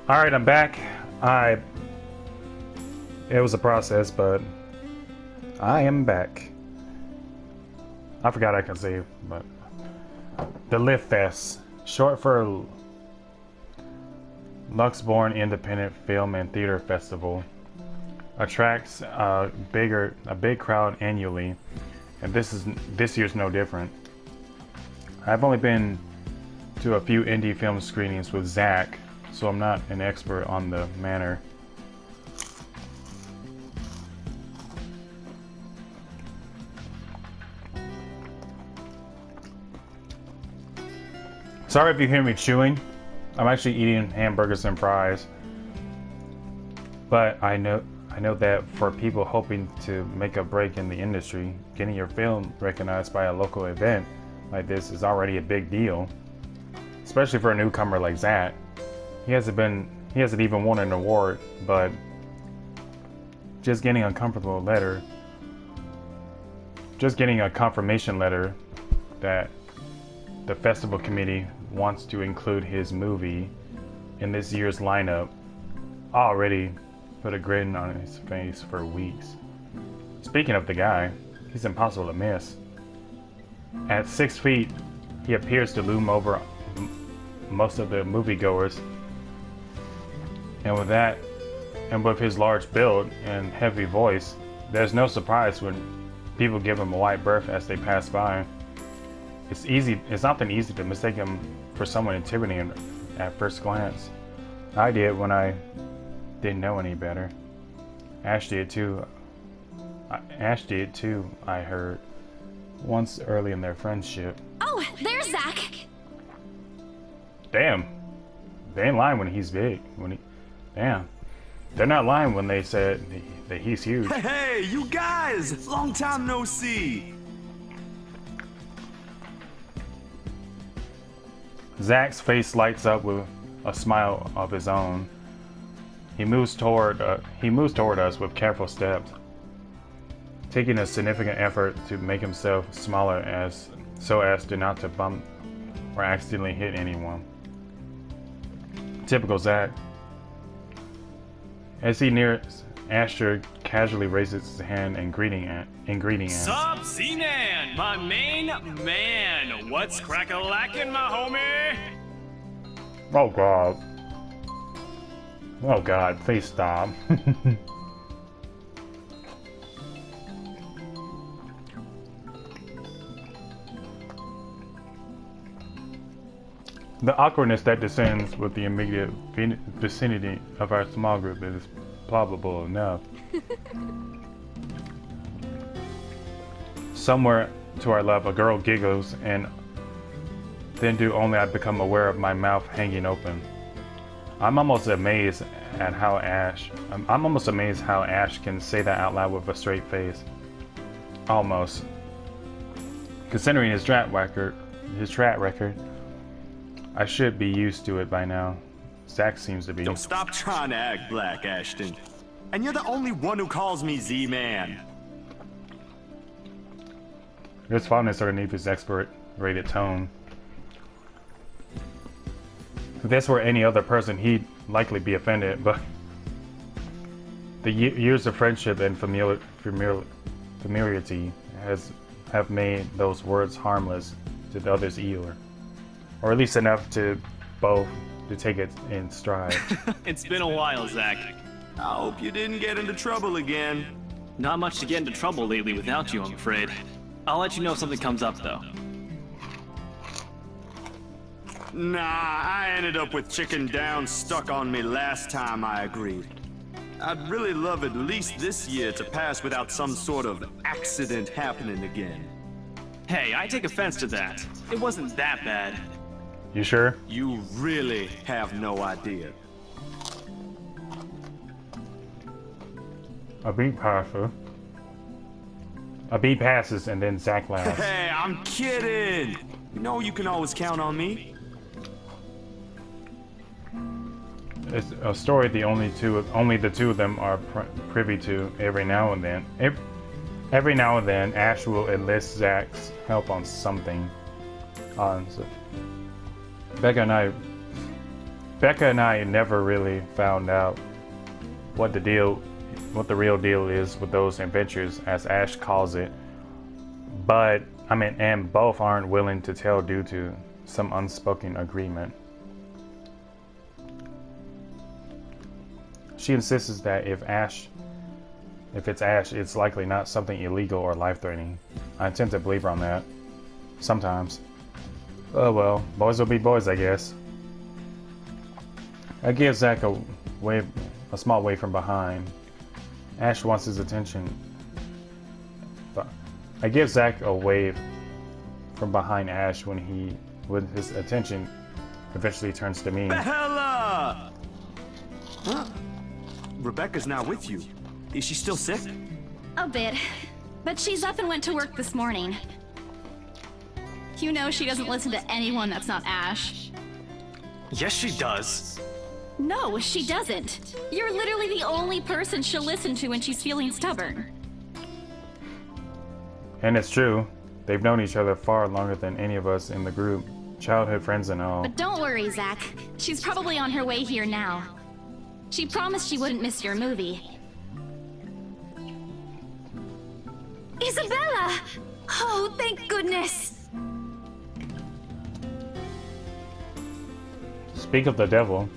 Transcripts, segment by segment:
All right, I'm back. I. It was a process, but I am back. I forgot I can say, but the Lift Fest, short for Luxborn Independent Film and Theater Festival, attracts a big crowd annually, and this year's no different. I've only been to a few indie film screenings with Zach, so I'm not an expert on the matter. Sorry if you hear me chewing. I'm actually eating hamburgers and fries. But I know that for people hoping to make a break in the industry, getting your film recognized by a local event like this is already a big deal. Especially for a newcomer like Zach. He hasn't even won an award, but just getting a confirmation letter that the festival committee wants to include his movie in this year's lineup already put a grin on his face for weeks. Speaking of the guy, he's impossible to miss. At 6 feet, he appears to loom over most of the moviegoers, and with his large build and heavy voice, there's no surprise when people give him a wide berth as they pass by. It's often easy to mistake him for someone intimidating at first glance. I did when I didn't know any better. Ash did too, I heard, once early in their friendship. Oh, there's Zach! Damn. They ain't lying when he's big. Damn. They're not lying when they said that he's huge. Hey, you guys! Long time no see! Zach's face lights up with a smile of his own. He moves toward us with careful steps, taking a significant effort to make himself smaller so as not to bump or accidentally hit anyone. Typical Zach. As he nears, Asher casually raises his hand in greeting Anne. Sup, Z-Man, my main man. What's crack-a-lackin', my homie? Oh God. Oh God, please stop. The awkwardness that descends with the immediate vicinity of our small group is plausible enough. Somewhere to our left, a girl giggles, and then I become aware of my mouth hanging open. I'm almost amazed how Ash can say that out loud with a straight face. Almost. Considering his track record, I should be used to it by now. Zach seems to be. Don't stop trying to act black, Ashton. And you're the only one who calls me Z-Man. There's fondness underneath his expert-rated tone. If this were any other person, he'd likely be offended, but the years of friendship and familiarity have made those words harmless to the other's ear. Or at least enough to both to take it in stride. It's been a while, Zach. I hope you didn't get into trouble again. Not much to get into trouble lately without you, I'm afraid. I'll let you know if something comes up, though. Nah, I ended up with Chicken Down stuck on me last time I agreed. I'd really love at least this year to pass without some sort of accident happening again. Hey, I take offense to that. It wasn't that bad. You sure? You really have no idea. A beat passes and then Zach laughs. Hey, I'm kidding! You know you can always count on me. It's a story only the two of them are privy to every now and then. Every now and then, Ash will enlist Zach's help on something. So Becca and I Becca and I never really found out what the real deal is with those adventures, as Ash calls it. But, and both aren't willing to tell due to some unspoken agreement. She insists that if it's Ash, it's likely not something illegal or life-threatening. I tend to believe her on that. Sometimes. Oh well, boys will be boys, I guess. I give Zach a small wave from behind. Ash wants his attention. I give Zach a wave from behind Ash when his attention eventually turns to me. Bella! Huh? Rebecca's not with you. Is she still sick? A bit. But she's up and went to work this morning. You know she doesn't listen to anyone that's not Ash. Yes, she does. No, she doesn't. You're literally the only person she'll listen to when she's feeling stubborn. And it's true. They've known each other far longer than any of us in the group. Childhood friends and all. But don't worry, Zach. She's probably on her way here now. She promised she wouldn't miss your movie. Isabella! Oh, thank goodness! Speak of the devil.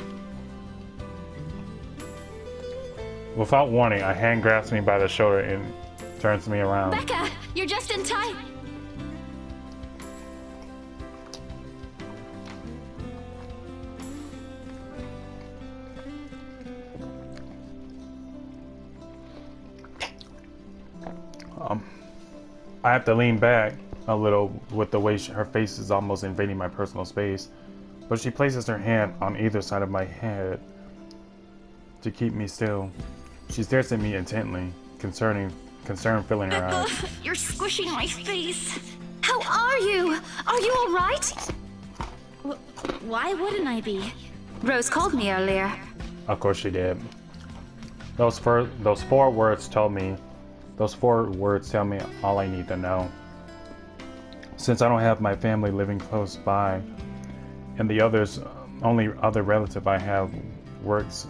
Without warning, a hand grabs me by the shoulder and turns me around. Becca, you're just in time. I have to lean back a little with the way her face is almost invading my personal space, but she places her hand on either side of my head to keep me still. She stares at me intently, concern filling her eyes. You're squishing my face. How are you? Are you all right? Why wouldn't I be? Rose called me earlier. Of course she did. Those four words tell me all I need to know. Since I don't have my family living close by, and the only other relative I have works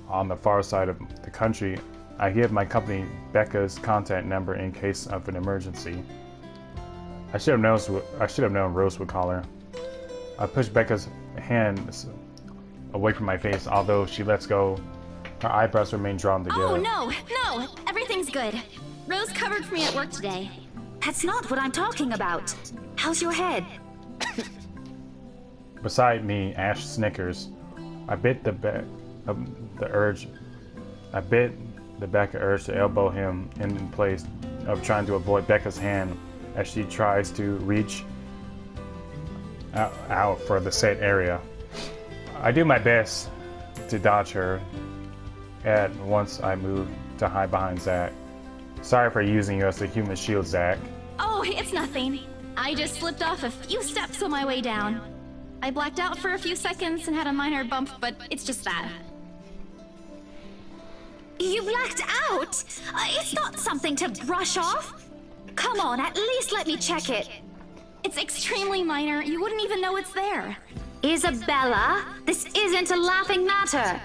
on the far side of the country, I give my company Becca's contact number in case of an emergency. I should have known Rose would call her. I push Becca's hand away from my face, although she lets go. Her eyebrows remain drawn together. Oh, no, everything's good. Rose covered for me at work today. That's not what I'm talking about. How's your head? Beside me, Ash snickers. I bit the back urge to elbow him in place of trying to avoid Becca's hand as she tries to reach out for the set area. I do my best to dodge her at once I move to hide behind Zach. Sorry for using you as a human shield, Zach. Oh, it's nothing. I just slipped off a few steps on my way down. I blacked out for a few seconds and had a minor bump, but it's just that. You blacked out? It's not something to brush off. Come on, at least let me check it. It's extremely minor. You wouldn't even know it's there. Isabella, this isn't a laughing matter.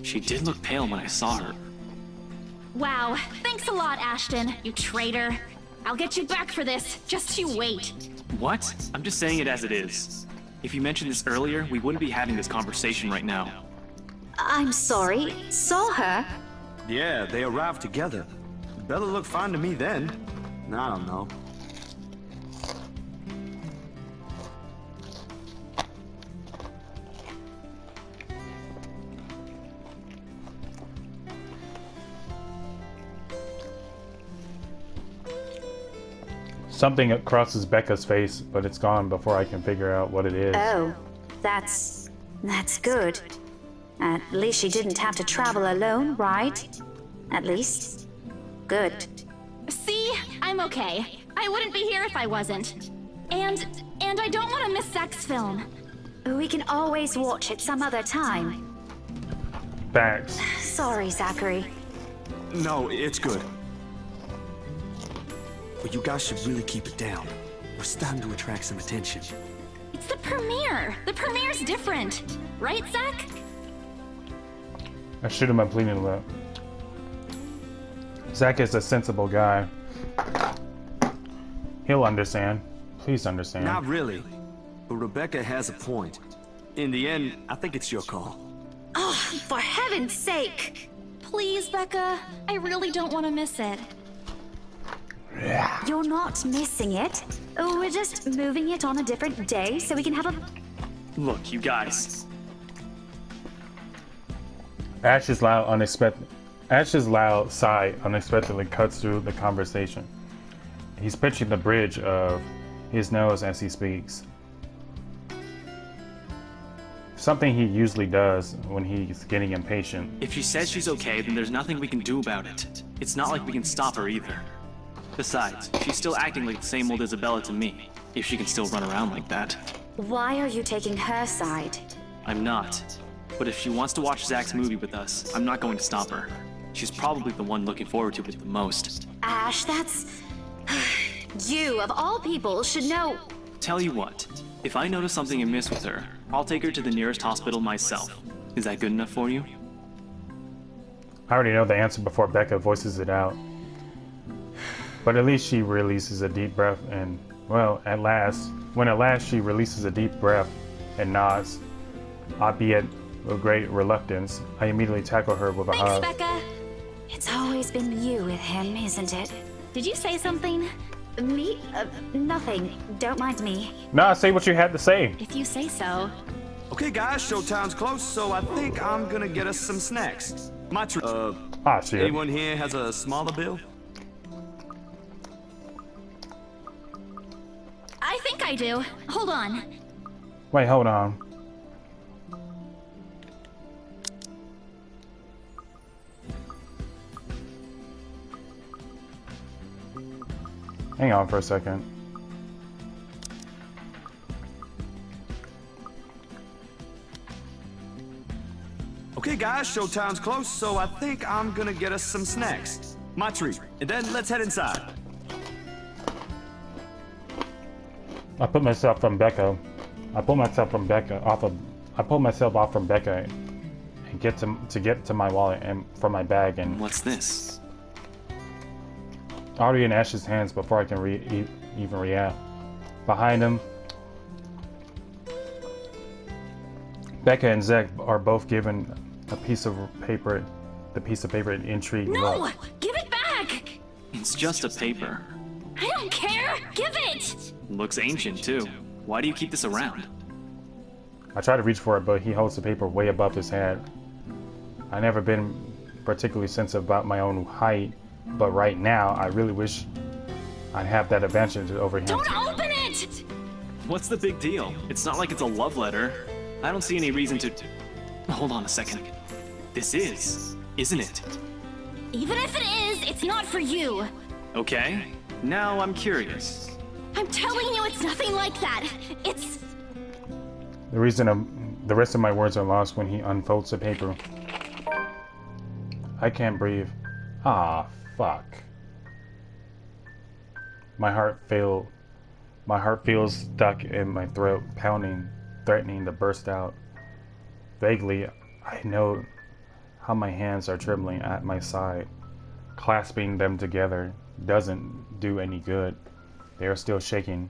She did look pale when I saw her. Wow. Thanks a lot, Ashton, you traitor. I'll get you back for this. Just you wait. What? I'm just saying it as it is. If you mentioned this earlier, we wouldn't be having this conversation right now. I'm sorry. Saw her? Yeah, they arrived together. Bella looked fine to me then. I don't know. Something crosses Becca's face, but it's gone before I can figure out what it is. Oh, that's good. At least she didn't have to travel alone, right? At least. Good. See? I'm okay. I wouldn't be here if I wasn't. And I don't want to miss Zach's film. We can always watch it some other time. Facts. Sorry, Zachary. No, it's good. But you guys should really keep it down. We're starting to attract some attention. It's the premiere. The premiere's different. Right, Zach? I shoot him a pleading lip. Zach is a sensible guy. He'll understand. Please understand. Not really. But Rebecca has a point. In the end, I think it's your call. Oh, for heaven's sake! Please, Becca. I really don't want to miss it. You're not missing it. Oh, we're just moving it on a different day so we can have a... Look, you guys. Ash's loud sigh unexpectedly cuts through the conversation. He's pinching the bridge of his nose as he speaks. Something he usually does when he's getting impatient. If she says she's okay, then there's nothing we can do about it. It's not like we can stop her either. Besides, she's still acting like the same old Isabella to me, if she can still run around like that. Why are you taking her side? I'm not. But if she wants to watch Zach's movie with us, I'm not going to stop her. She's probably the one looking forward to it the most. Ash, that's... You, of all people, should know... Tell you what, if I notice something amiss with her, I'll take her to the nearest hospital myself. Is that good enough for you? I already know the answer before Becca voices it out. But at least she releases a deep breath and, well, when at last she releases a deep breath and nods, albeit with great reluctance, I immediately tackle her with a Thanks, hug. Becca. It's always been you with him, isn't it? Did you say something? Me? Nothing. Don't mind me. Nah, say what you had to say. If you say so. Okay, guys, showtime's close, so I think I'm gonna get us some snacks. My treat. Shit. Anyone here has a smaller bill? I think I do. Hold on. Wait, hold on. Hang on for a second. Okay, guys, showtime's close, so I think I'm gonna get us some snacks. My treat. And then let's head inside. I pulled myself off from Becca and get to my wallet and from my bag and What's this? already in Ash's hands before I can even react. Behind him, Becca and Zach are both given a piece of paper. The piece of paper intrigued. No! Give it back! It's just a paper. I don't care! Give it! Looks ancient, too. Why do you keep this around? I try to reach for it, but he holds the paper way above his head. I've never been particularly sensitive about my own height, but right now, I really wish I'd have that advantage over him. Don't open it! What's the big deal? It's not like it's a love letter. I don't see any reason to... Hold on a second. This is, isn't it? Even if it is, it's not for you. Okay. Now I'm curious. I'm telling you, it's nothing like that. It's... The rest of my words are lost when he unfolds the paper. I can't breathe. Ah, fuck. My heart feels stuck in my throat, pounding, threatening to burst out. Vaguely, I know how my hands are trembling at my side. Clasping them together doesn't do any good. They are still shaking.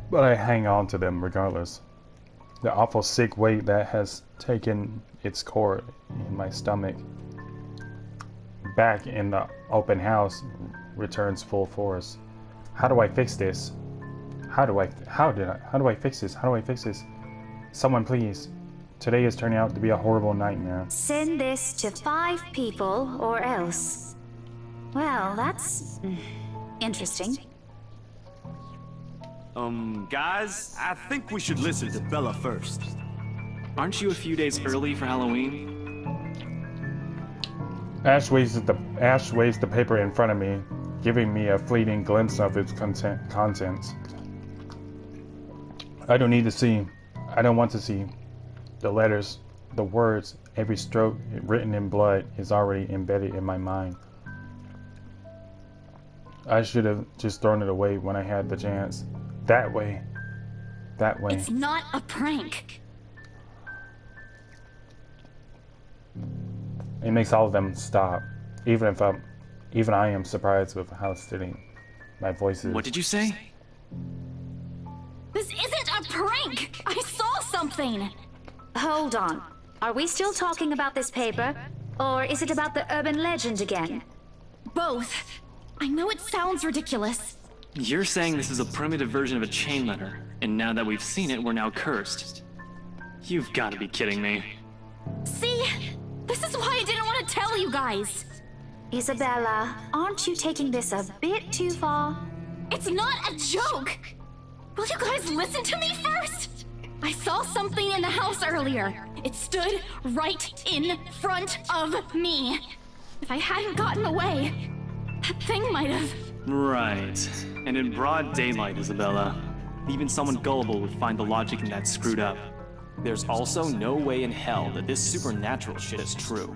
But I hang on to them regardless. The awful sick weight that has taken its core in my stomach back in the open house returns full force. How do I fix this? How do I fix this? How do I fix this? Someone please. Today is turning out to be a horrible nightmare. Send this to 5 people or else. Well, that's interesting. Guys, I think we should listen to Bella first. Aren't you a few days early for Halloween? Ash waves the paper in front of me, giving me a fleeting glimpse of its contents. I don't need to see. I don't want to see. The letters, the words, every stroke written in blood is already embedded in my mind. I should have just thrown it away when I had the chance. That way, that way. It's not a prank. It makes all of them stop. Even I am surprised with how steady my voice is. What did you say? This isn't a prank! I saw something! Hold on. Are we still talking about this paper? Or is it about the urban legend again? Both. I know it sounds ridiculous. You're saying this is a primitive version of a chain letter, and now that we've seen it, we're now cursed. You've got to be kidding me. See? This is why I didn't want to tell you guys. Isabella, aren't you taking this a bit too far? It's not a joke! Will you guys listen to me first? I saw something in the house earlier. It stood right in front of me. If I hadn't gotten away, that thing might have... Right. And in broad daylight, Isabella. Even someone gullible would find the logic in that screwed up. There's also no way in hell that this supernatural shit is true.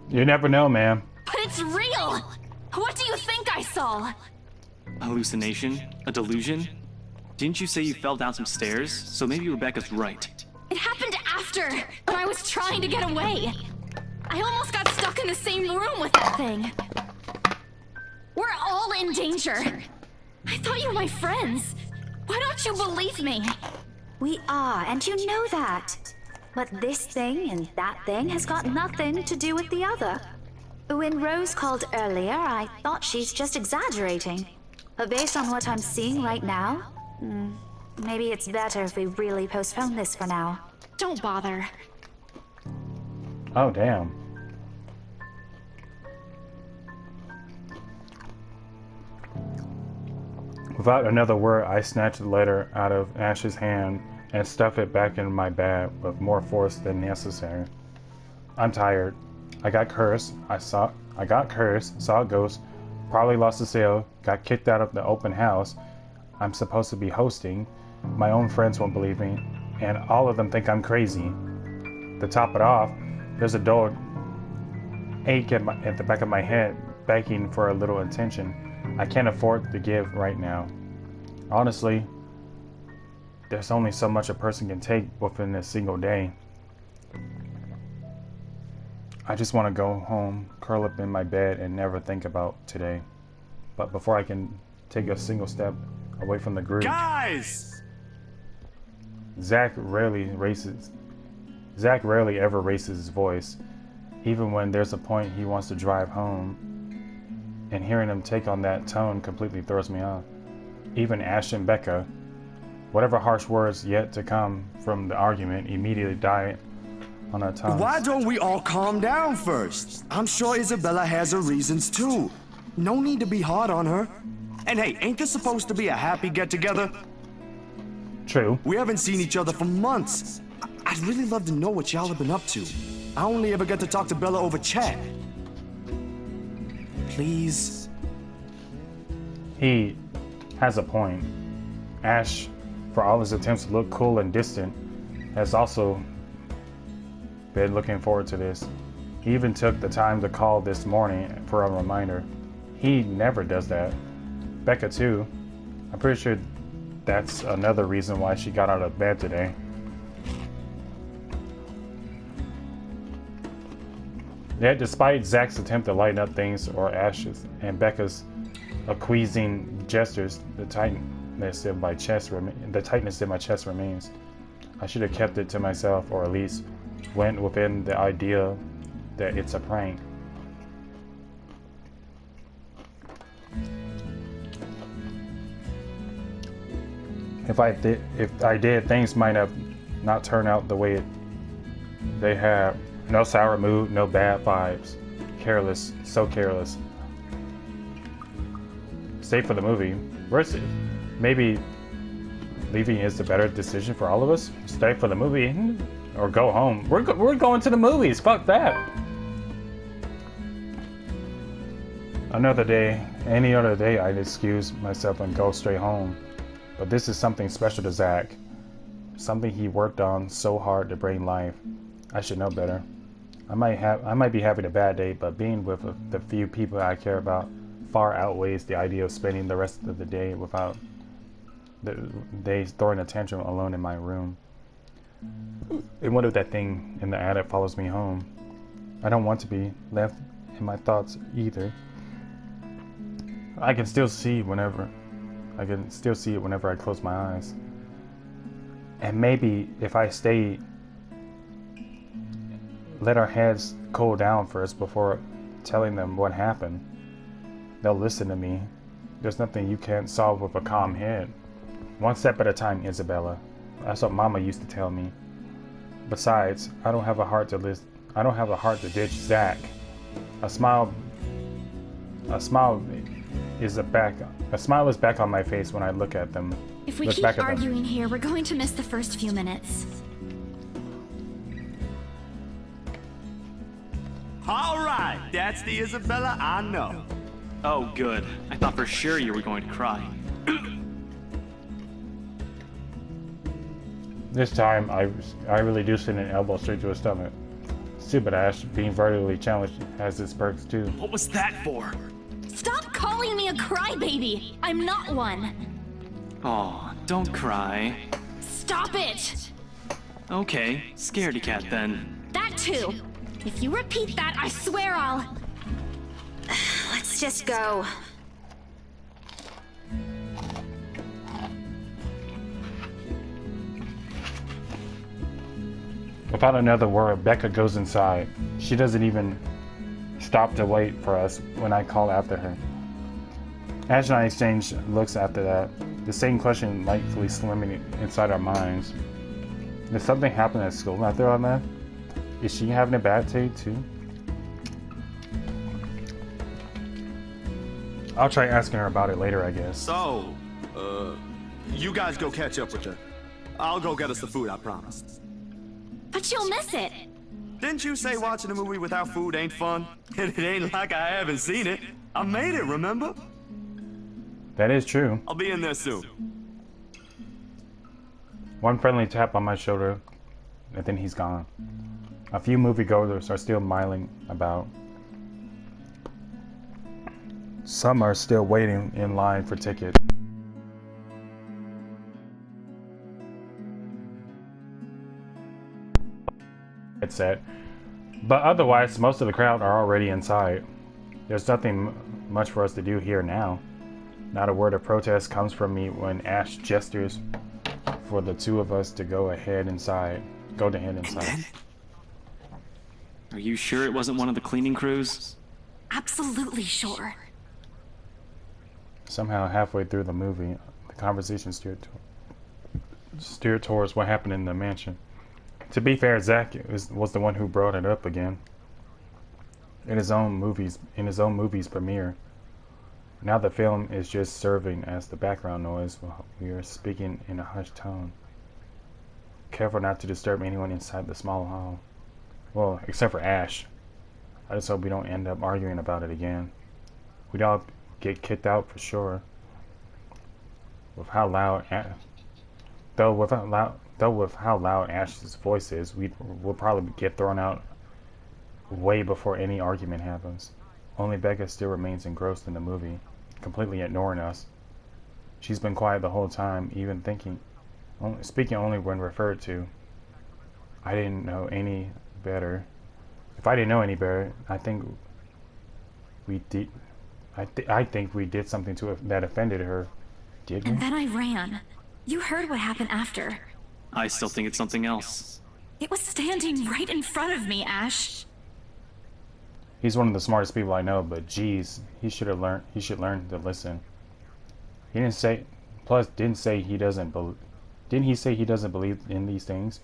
You never know, man. But it's real! What do you think I saw? A hallucination? A delusion? Didn't you say you fell down some stairs? So maybe Rebecca's right. It happened after, when I was trying to get away. I almost got stuck in the same room with that thing. We're all in danger. I thought you were my friends. Why don't you believe me? We are, and you know that. But this thing and that thing has got nothing to do with the other. When Rose called earlier, I thought she's just exaggerating. But based on what I'm seeing right now, maybe it's better if we really postpone this for now. Don't bother. Oh, damn. Without another word, I snatched the letter out of Ash's hand and stuffed it back in my bag with more force than necessary. I'm tired. I got cursed, saw a ghost, probably lost a sale, got kicked out of the open house I'm supposed to be hosting. My own friends won't believe me, and all of them think I'm crazy. To top it off, there's a dull ache at the back of my head, begging for a little attention I can't afford to give right now. Honestly, there's only so much a person can take within a single day. I just want to go home, curl up in my bed, and never think about today. But before I can take a single step away from the group, Guys! Zach rarely ever raises his voice, even when there's a point he wants to drive home. And hearing him take on that tone completely throws me off. Even Ash and Becca, whatever harsh words yet to come from the argument, immediately died on our tongues. Why don't we all calm down first? I'm sure Isabella has her reasons too. No need to be hard on her. And hey, ain't this supposed to be a happy get-together? True. We haven't seen each other for months. I'd really love to know what y'all have been up to. I only ever get to talk to Bella over chat. Please. He has a point. Ash, for all his attempts to look cool and distant, has also been looking forward to this. He even took the time to call this morning for a reminder. He never does that. Becca too. I'm pretty sure that's another reason why she got out of bed today. Yet despite Zach's attempt to lighten up things, or Ash's and Becca's acquiescing gestures, the tightness in my chest remains. I should have kept it to myself, or at least went within the idea that it's a prank. If I did, things might have not turned out the way they have. No sour mood, no bad vibes. Careless, so careless. Stay for the movie. Where's it? Maybe leaving is the better decision for all of us. Stay for the movie, or go home. We're going to the movies. Fuck that. Another day, any other day, I'd excuse myself and go straight home. But this is something special to Zach. Something he worked on so hard to bring life. I should know better. I might be having a bad day, but being with the few people I care about far outweighs the idea of spending the rest of the day without They throwing a tantrum alone in my room. And what if that thing in the attic follows me home? I don't want to be left in my thoughts either. I can still see it whenever I close my eyes. And maybe if I stay, let our heads cool down first before telling them what happened, they'll listen to me. There's nothing you can't solve with a calm head. One step at a time, Isabella. That's what Mama used to tell me. Besides, I don't have a heart to ditch Zach. A smile is back on my face when I look at them. If we Look keep back at them. arguing here, we're going to miss the first few minutes. All right, that's the Isabella I know. Oh, good. I thought for sure you were going to cry. This time, I really do send an elbow straight to his stomach. Stupid Ash, being vertically challenged has its perks too. What was that for? Stop calling me a crybaby! I'm not one! Oh, don't cry. Stop it! Okay, scaredy cat then. That too! If you repeat that, I swear I'll... Let's just go. Without another word, Becca goes inside. She doesn't even stop to wait for us when I call after her. Ash and I exchange looks after that, the same question lightly swimming inside our minds. Did something happen at school after I left? Is she having a bad day too? I'll try asking her about it later, I guess. So, you guys go catch up with her. I'll go get us the food, I promise. But you'll miss it! Didn't you say watching a movie without food ain't fun? And it ain't like I haven't seen it. I made it, remember? That is true. I'll be in there soon. One friendly tap on my shoulder, and then he's gone. A few moviegoers are still miling about. Some are still waiting in line for tickets. Headset. But otherwise, most of the crowd are already inside. There's nothing much for us to do here now. Not a word of protest comes from me when Ash gestures for the two of us to go ahead inside. Go ahead inside. Are you sure it wasn't one of the cleaning crews? Absolutely sure. Somehow, halfway through the movie, the conversation steered towards what happened in the mansion. To be fair, Zach was the one who brought it up again. In his own movies premiere. Now the film is just serving as the background noise while we are speaking in a hushed tone. Careful not to disturb anyone inside the small hall. Well, except for Ash. I just hope we don't end up arguing about it again. We'd all get kicked out for sure. With how loud Ash's voice is, we'll probably get thrown out way before any argument happens. Only Becca still remains engrossed in the movie, completely ignoring us. She's been quiet the whole time, even speaking only when referred to. I didn't know any better. If I didn't know any better, I think we did. I think we did something that offended her. Did we? And then I ran. You heard what happened after. I still think it's something else. It was standing right in front of me, Ash. He's one of the smartest people I know, but geez, he should learn to listen. He didn't say he doesn't believe in these things?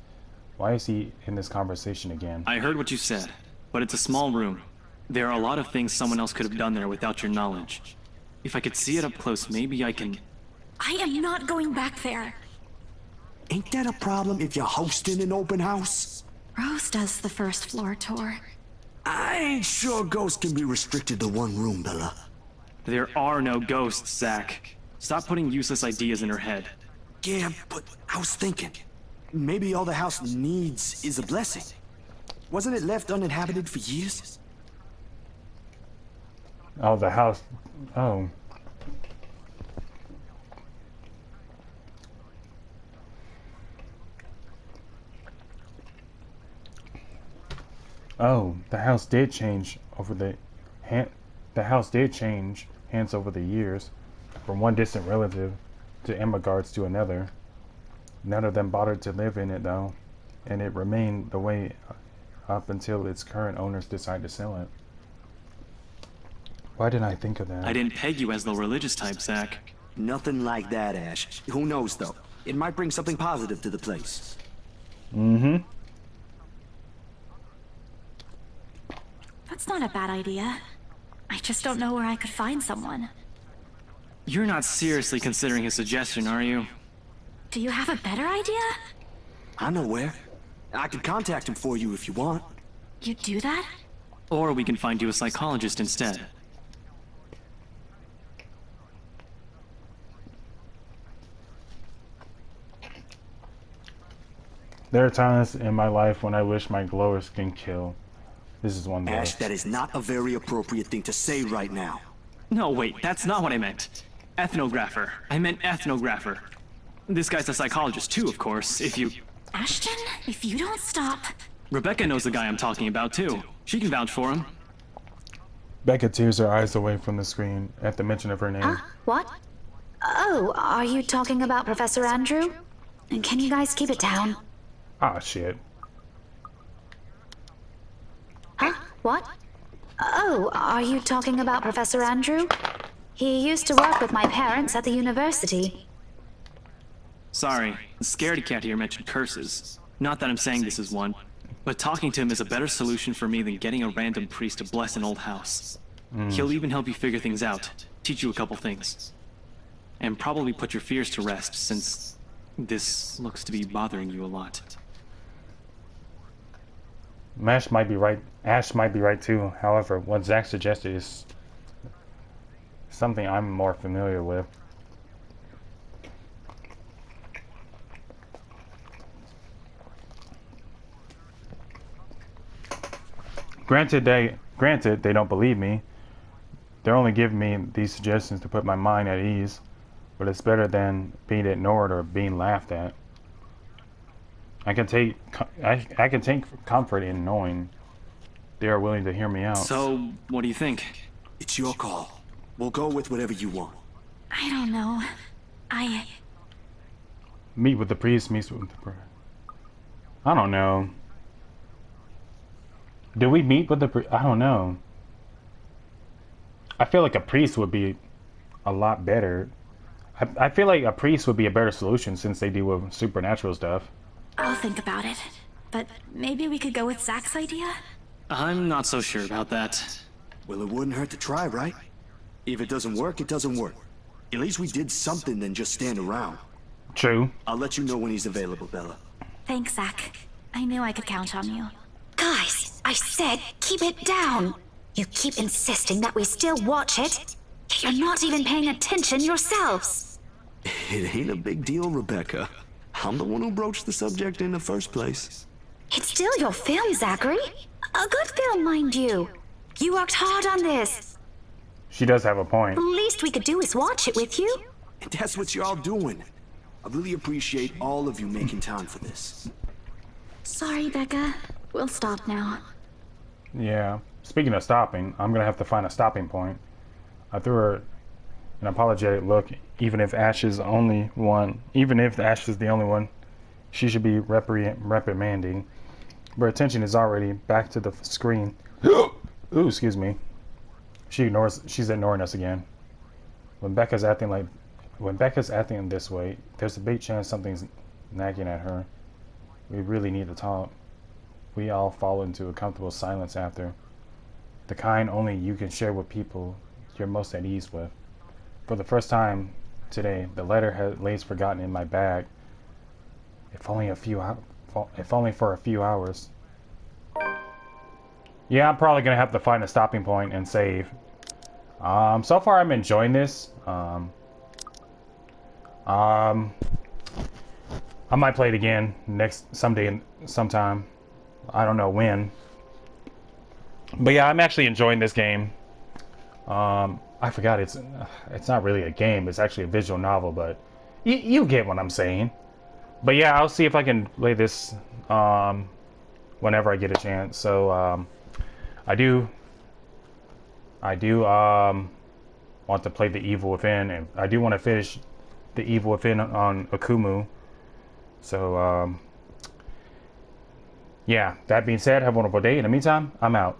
Why is he in this conversation again? I heard what you said, but it's a small room. There are a lot of things someone else could have done there without your knowledge. If I could see it up close, maybe I can... I am not going back there. Ain't that a problem if you're hosting an open house? Rose does the first floor tour. I ain't sure ghosts can be restricted to one room, Bella. There are no ghosts, Zach. Stop putting useless ideas in her head. Yeah, but I was thinking, maybe all the house needs is a blessing. Wasn't it left uninhabited for years? Oh, the house. Oh. Oh, the house did change over the house did change hands over the years, from one distant relative to Emma to another. None of them bothered to live in it though, and it remained the way up until its current owners decided to sell it. Why didn't I think of that? I didn't peg you as the religious type, Zach. Nothing like that, Ash. Who knows, though? It might bring something positive to the place. Mm-hmm. That's not a bad idea. I just don't know where I could find someone. You're not seriously considering his suggestion, are you? Do you have a better idea? I know where. I can contact him for you if you want. You do that? Or we can find you a psychologist instead. There are times in my life when I wish my glowers can kill. This is one of Ash, those. that is not a very appropriate thing to say right now. No, wait, that's not what I meant. Ethnographer. I meant ethnographer. This guy's a psychologist too, of course, if you... Ashton, if you don't stop... Rebecca knows the guy I'm talking about too. She can vouch for him. Becca tears her eyes away from the screen at the mention of her name. Huh? What? Oh, are you talking about Professor Andrew? And can you guys keep it down? Ah, shit. Huh? What? Oh, are you talking about Professor Andrew? He used to work with my parents at the university. Sorry, the scaredy cat here mentioned curses. Not that I'm saying this is one, but talking to him is a better solution for me than getting a random priest to bless an old house. He'll even help you figure things out, teach you a couple things. And probably put your fears to rest, since this looks to be bothering you a lot. Ash might be right too. However, what Zach suggested is something I'm more familiar with. Granted, they don't believe me. They're only giving me these suggestions to put my mind at ease, but it's better than being ignored or being laughed at. I can take comfort in knowing they are willing to hear me out. So, what do you think? It's your call. We'll go with whatever you want. I don't know. Meet with the priest, meet with the priest. I don't know. Do we meet with the priest? I don't know. I feel like a priest would be a lot better. I feel like a priest would be a better solution since they deal with supernatural stuff. I'll think about it. But maybe we could go with Zach's idea? I'm not so sure about that. Well, it wouldn't hurt to try, right? If it doesn't work, it doesn't work. At least we did something than just stand around. True. I'll let you know when he's available, Bella. Thanks, Zach. I knew I could count on you. Guys, I said keep it down. You keep insisting that we still watch it. You're not even paying attention yourselves. It ain't a big deal, Rebecca. I'm the one who broached the subject in the first place. It's still your film, Zachary. A good film, mind you. You worked hard on this. She does have a point. The least we could do is watch it with you. And that's what y'all doing. I really appreciate all of you making time for this. Sorry, Becca. We'll stop now. Yeah. Speaking of stopping, I'm gonna have to find a stopping point. I threw her an apologetic look. Even if Ash is the only one, she should be reprimanding. But her attention is already back to the screen. Ooh, excuse me. She's ignoring us again. When Becca's acting this way, there's a big chance something's nagging at her. We really need to talk. We all fall into a comfortable silence after. The kind only you can share with people you're most at ease with. For the first time today, the letter lays forgotten in my bag. If only for a few hours. Yeah, I'm probably gonna have to find a stopping point and save. So far I'm enjoying this. I might play it again sometime. I don't know when. But yeah, I'm actually enjoying this game. I forgot it's not really a game. It's actually a visual novel, but you get what I'm saying. But yeah, I'll see if I can play this one whenever I get a chance. So I do want to play The Evil Within, and I do want to finish The Evil Within on Akumu. So yeah, that being said, have a wonderful day. In the meantime, I'm out.